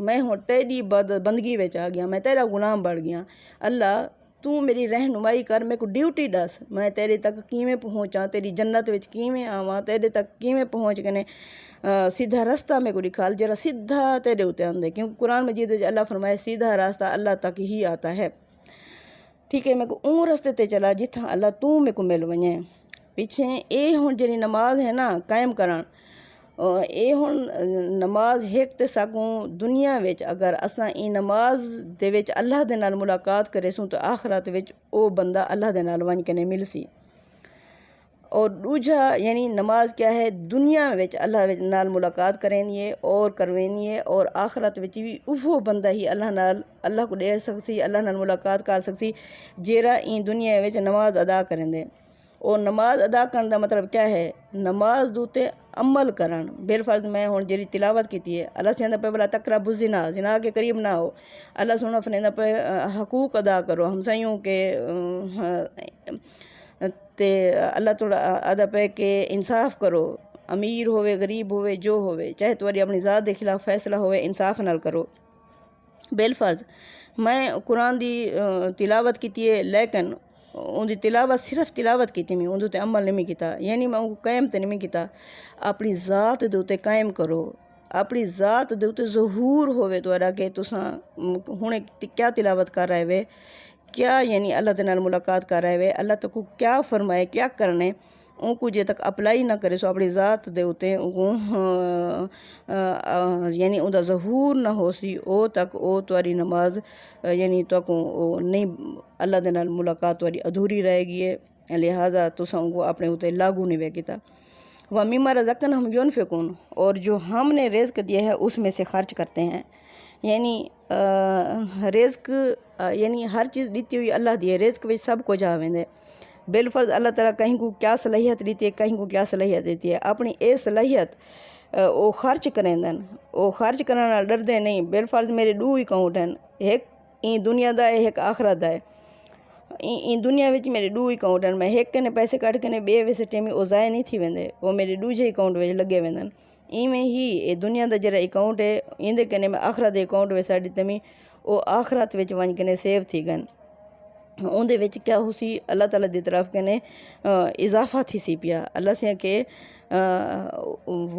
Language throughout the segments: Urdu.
میں ہوں تیری بندگی وچ آ گیا، میں تیرا غلام بن گیا۔ اللہ تو میری رہنمائی کر، میں کو ڈیوٹی دس، میں تیرے تک کیویں پہنچاں، تیری جنت وچ کیویں آواں، تیرے تک کیویں پہنچ کنے سیدھا رستہ میں کو دکھال جرا سیدھا تیرے ہوتے آندے، کیونکہ قرآن مجید وچ اللہ فرمائے سیدھا راستہ اللہ تک ہی آتا ہے۔ ٹھیک ہے، میں کو اون رستے تے چلا جتھاں اللہ تو میں کو مل ونجے۔ پیچھے اے ہن جڑی نماز ہے نا قائم کرن، اے ہن نماز ہیک تے سگوں دنیا وچ اگر اساں ای نماز دے وچ اللہ دے نال ملاقات کرے سوں تو آخرت وچ او بندہ اللہ دے نال ونج کنے مل سی۔ اور دوجا یعنی نماز کیا ہے، دنیا وچ اللہ نال ملاقات کرینی ہے اور کروینی ہے، اور آخرت وچ بھی اوہو بندہ ہی اللہ کو دیکھ سکسی، اللہ نال ملاقات کر سکسی جیڑا این دنیا وچ نماز ادا کرندے۔ اور نماز ادا کرن دا مطلب کیا ہے، نماز دوتے عمل کرن۔ بالفرض میں ہن جیڑی تلاوت کیتی ہے، اللہ سیندہ پہ بلا تقربوا الزنا، زنا کے قریب نہ ہو، اللہ سونا فرمیندا پہ حقوق ادا کرو ہمسایوں کے، تے اللہ توڑا ادا پہ کہ انصاف کرو، امیر ہوئے غریب ہوئے جو ہوئے، چاہے تمہاری اپنی ذات دے خلاف فیصلہ ہوئے انصاف نال کرو۔ بالفرض میں قرآن دی تلاوت کیتی ہے، لیکن ان دی تلاوت صرف تلاوت کیتی میں ان تے عمل نہیں کیتا، یعنی میں ان قائم تے نہیں کیتا۔ اپنی ذات دے تے قائم کرو، اپنی ذات دے تے ظہور ہوئے تو کہ تساں ہنے کیا تلاوت کر رہے ہوئے، کیا یعنی اللہ دے نال ملاقات کر رہے ہوئے، اللہ تک کیا فرمائے کیا کرنے، ان کو جے تک اپلائی نہ کرے سو اپنی ذات دے اتے یعنی ان دا ظہور نہ ہو سی، او تک او تواری نماز یعنی تو نہیں، اللہ دے نال ملاقات تواری ادھوری رہ گئی ہے، لہٰذا تساں ان کو اپنے اتے لاگو نہیں وے کیتا۔ وَمِمَّا رَزَقْنَاهُمْ يُنْفِقُونَ، اور جو ہم نے رزق دیا ہے اس میں سے خرچ کرتے ہیں، یعنی رزق یعنی ہر چیز دیتی ہوئی اللہ دی ہے، رزق وچ سب کچھ آویندے۔ بالفرض اللہ تعالیٰ کہیں کو کیا صلاحیت دیتی ہے، کہیں کو کیا صلاحیت دیتی ہے، اپنی اے صلاحیت او خرچ کریندن، او خرچ کرنے نال ڈردے نہیں۔ بالفرض میرے دو اکاؤنٹ ہیں، ایک این دنیا دا ہے ایک آخرت دا ہے، این دنیا وچ میرے دو اکاؤنٹ ہیں، میں ایک کنے پیسے کٹ کنے بے ویسے ٹیمی او ضائع نہیں تھی ویندے، وہ میرے دوجے اکاؤنٹ وچ لگے ویندن۔ ایویں ہی اے دنیا دا جڑا اکاؤنٹ ہے این دے کنے میں آخرت دے اکاؤنٹ وچ ساڈی تمی او آخرت وچ ونج کنے سیو تھی گن، اون دے وچ کیا ہو سی اللہ تعالیٰ دی طرف کنے اضافہ تھی سی پیا۔ اللہ سے کہ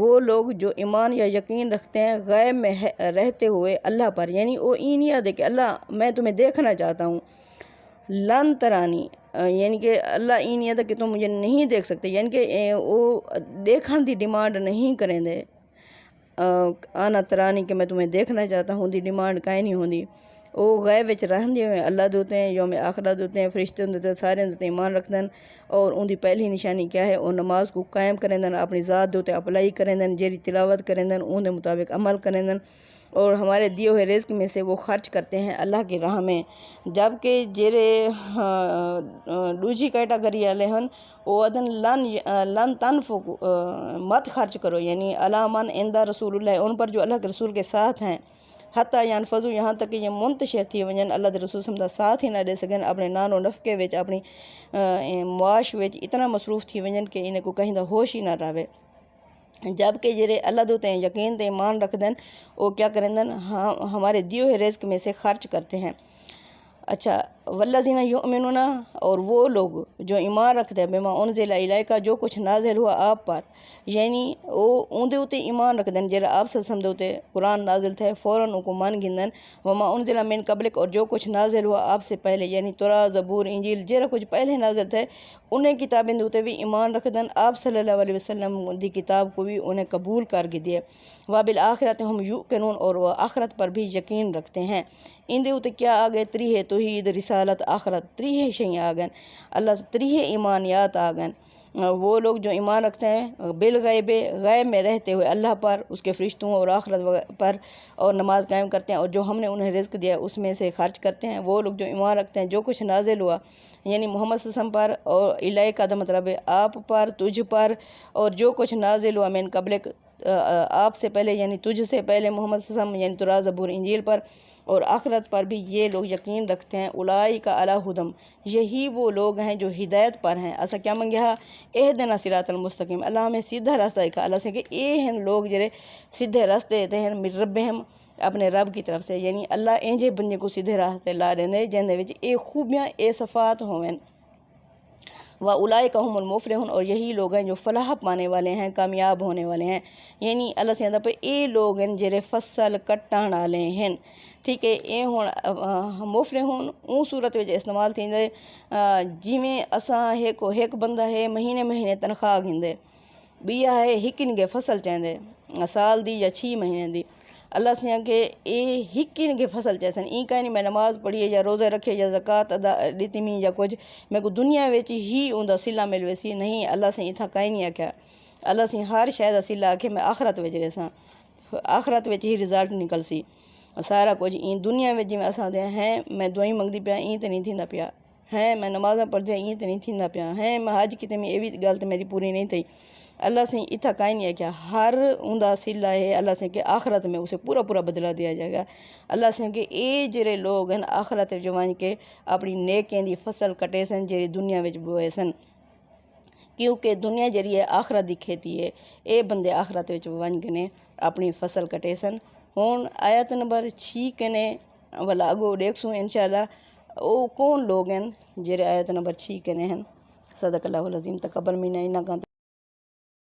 وہ لوگ جو ایمان یا یقین رکھتے ہیں غیب میں رہتے ہوئے اللہ پر، یعنی وہ این یاد ہے کہ اللہ میں تمہیں دیکھنا چاہتا ہوں، لن ترانی، یعنی کہ اللہ این یاد ہے کہ تم مجھے نہیں دیکھ سکتے، یعنی کہ وہ دیکھن دی ڈیمانڈ نہیں کریں دے، آنا ترانی کہ میں تمہیں دیکھنا چاہتا ہوں دی ڈیمانڈ کہیں نہیں ہوندی۔ وہ غیب وچ رہندے ہوئے اللہ دوتے ہیں، یوم آخرت دوتے ہیں، فرشتے دوتے ہیں، سارے دوتے ایمان رکھتے ہیں، اور ان دی پہلی نشانی کیا ہے، وہ نماز کو قائم کریں دن، اپنی ذات دوتے اپلائی کریں دن، جیری تلاوت کریں دن، ان دے مطابق عمل کریں دن، اور ہمارے دیے ہوئے رزق میں سے وہ خرچ کرتے ہیں اللہ کی راہ میں۔ جبکہ جیرے دوجی کیٹاگری والے ہن وہ ادن لن تنفقوا، مت خرچ کرو، یعنی علی من عند رسول اللہ، ان پر جو اللہ کے رسول کے ساتھ ہیں، حتیٰ ینفذوا، یہاں تک کہ یہ منتشر تھی ونجن، اللہ دے رسول سمدہ ساتھ ہی نہ دے سکن، اپنے نان و نفقے وچ اپنی معاش وچ اتنا مصروف تھی ونجن کہ انہیں کو کہیں دا ہوش ہی نہ رہے۔ جبکہ جڑے اللہ دوتے ہیں یقین تے ایمان رکھ دن، وہ کیا کریں دن، ہمارے دیے ہوئے رزق میں سے خرچ کرتے ہیں۔ اچھا، والذین یؤمنون، اور وہ لوگ جو ایمان رکھتے ہیں بما انزل الیک، جو کچھ نازل ہوا آپ پر، یعنی وہ ان دے اتے ایمان رکھ دن جیرا آپ سے سمجھو تے قرآن نازل تھے فوراً ان کو مان گندن، وما انزل من قبلک، اور جو کچھ نازل ہوا آپ سے پہلے، یعنی تورات زبور انجیل جیرا کچھ پہلے نازل تھے انہیں کتابیں دوتے بھی ایمان رکھ دن، آپ صلی اللہ علیہ وسلم دی کتاب کو بھی انہیں قبول کر کے دیے۔ وبالآخرۃ ہم یوقنون، اور وہ آخرت پر بھی یقین رکھتے ہیں۔ ان دے اتے کیا آگئے، تریہ توحید رسالت آخرت، تریہ شہیں آگئے، اللہ تریہ ایمانیات آگئے۔ وہ لوگ جو ایمان رکھتے ہیں بالغیب، غیب میں رہتے ہوئے اللہ پر، اس کے فرشتوں اور آخرت پر، اور نماز قائم کرتے ہیں، اور جو ہم نے انہیں رزق دیا اس میں سے خرچ کرتے ہیں۔ وہ لوگ جو ایمان رکھتے ہیں جو کچھ نازل ہوا، یعنی محمد صلی اللہ علیہ وسلم پر، اور الیک کا مطلب ہے آپ پر، تجھ پر، اور جو کچھ نازل ہوا من قبلک، آپ سے پہلے یعنی تجھ سے پہلے محمد صلی اللہ علیہ وسلم، یعنی تورات زبور انجیل پر، اور آخرت پر بھی یہ لوگ یقین رکھتے ہیں۔ اولئک علی ھدی، یہی وہ لوگ ہیں جو ہدایت پر ہیں۔ اسا کیا منگیا، اہدنا صراط المستقیم، اللہ ہمیں سیدھا راستہ دکھا۔ اللہ سے کہ اے ہیں لوگ جڑے سیدھے راستے تے ہیں من ربہم، اپنے رب کی طرف سے، یعنی اللہ انجے بندے کو سیدھے راستے لا رہے جن وچ اے خوبیاں اے صفات ہوئیں۔ وَأُولَئِكَ هُمُ الْمُفْلِحُونَ، اور یہی لوگ ہیں جو فلاح پانے والے ہیں، کامیاب ہونے والے ہیں۔ یعنی اللہ سے پہ اے لوگ ہیں جڑے فصل کٹن والے ہیں، ٹھیک ہے۔ اے ہن مفلحون اون صورت وچ استعمال تھیندے جویں اساں ایک بندہ ہے مہینے تنخواہ گھندے، بیا ہے ہکن کے فصل چاہندے سال دی یا 6 مہینے دی، اللہ سے کہ اے ہکن کے فصل چاہسن، این کہیں نہیں میں نماز پڑھیے یا روزہ رکھے یا زکوٰۃ ادا دیتی میں یا کچھ میں کو دنیا وچ ہی اوندا صلہ مل ویسی نہیں، اللہ سے اتھا کہیں نہیں آکھیا، اللہ سے ہر شے دا صلہ آکھے میں آخرت وچ رہساں، آخرت وچ ہی رزلٹ نکل سی سارا کچھ۔ این دنیا وچ جویں اساں دے ہیں میں دعائیں منگدی پیا این تے نہیں تھیندا پیا، ہیں میں نمازاں پڑھدی این تے نہیں تھیندا پیا، ہیں میں حج کیتے میں اے وی گل تے میری پوری نہیں تھی، اللہ سے اتھا کہیں نہیں ہے کیا ہر اوندا صلہ ہے اللہ سے کہ آخرت میں اسے پورا بدلہ دیا جائے گا۔ اللہ سے کہ اے جڑے لوگ ہیں آخرت جو وان کے اپنی نیکیں دی فصل کٹے سن جڑی دنیا وچ بوئے سن، کیونکہ دنیا جڑی ہے آخرت دی کھیتی ہے، اے بندے آخرت وچ ون کے نے اپنی فصل کٹے سن۔ ہن آیت نمبر 6 کنے والا اگو دیکھسوں انشاءاللہ او کون لوگ ہیں جڑے آیت نمبر 6 کنے ہیں۔ صدق اللہ العظیم، تقبل منا انک